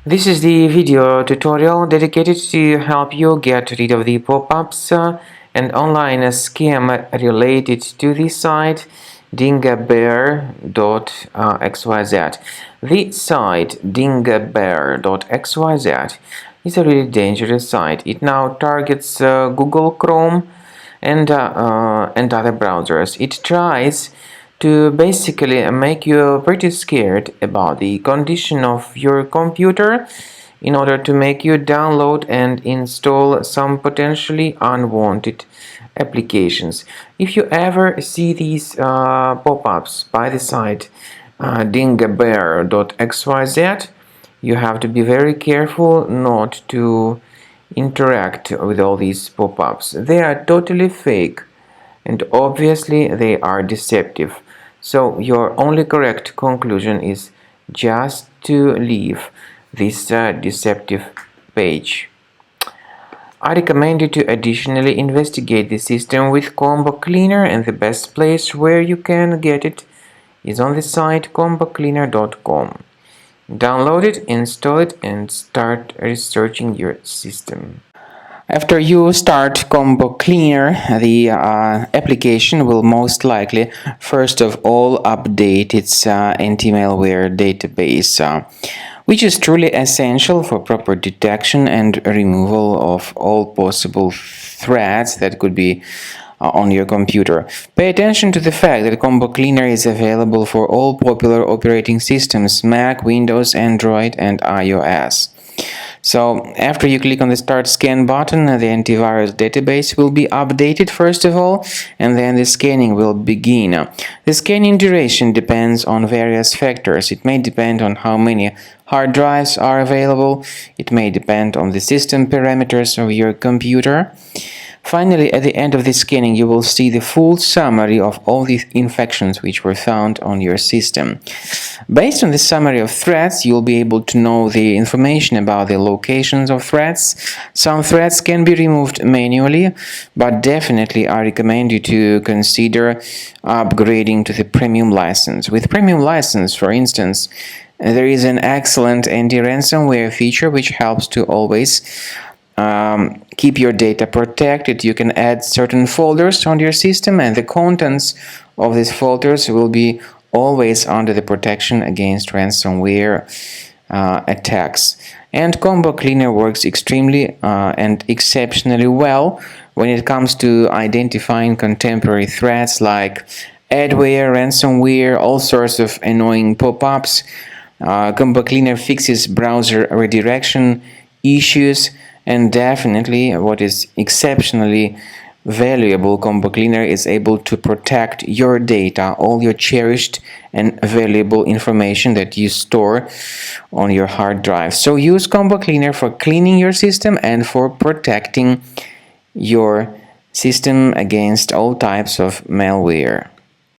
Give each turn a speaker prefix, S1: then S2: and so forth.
S1: This is the video tutorial dedicated to help you get rid of the pop-ups and online scam related to the site Dingaber.xyz. The site Dingaber.xyz is a really dangerous site. It now targets Google Chrome and other browsers. It tries to basically make you pretty scared about the condition of your computer in order to make you download and install some potentially unwanted applications. If you ever see these pop-ups by the site Dingaber.xyz, you have to be very careful not to interact with all these pop-ups. They are totally fake and obviously they are deceptive. So your only correct conclusion is just to leave this deceptive page. I recommend you to additionally investigate the system with Combo Cleaner, and the best place where you can get it is on the site combocleaner.com. Download it, install it, and start researching your system. After you start Combo Cleaner, the application will most likely first of all update its anti-malware database, which is truly essential for proper detection and removal of all possible threats that could be on your computer. Pay attention to the fact that Combo Cleaner is available for all popular operating systems: Mac, Windows, Android, and iOS. So after you click on the Start Scan button, the antivirus database will be updated first of all, and then the scanning will begin. The scanning duration depends on various factors. It may depend on how many hard drives are available. It may depend on the system parameters of your computer. Finally, at the end of the scanning, you will see the full summary of all the infections which were found on your system. Based on the summary of threats, you'll be able to know the information about the locations of threats. Some threats can be removed manually, but definitely I recommend you to consider upgrading to the premium license. With premium license, for instance, there is an excellent anti-ransomware feature which helps to always keep your data protected. You can add certain folders on your system, and the contents of these folders will be always under the protection against ransomware attacks. And Combo Cleaner works extremely and exceptionally well when it comes to identifying contemporary threats like adware, ransomware, all sorts of annoying pop-ups. Combo Cleaner fixes browser redirection issues, and definitely what is exceptionally valuable, Combo Cleaner is able to protect your data, all your cherished and valuable information that you store on your hard drive. So use Combo Cleaner for cleaning your system and for protecting your system against all types of malware.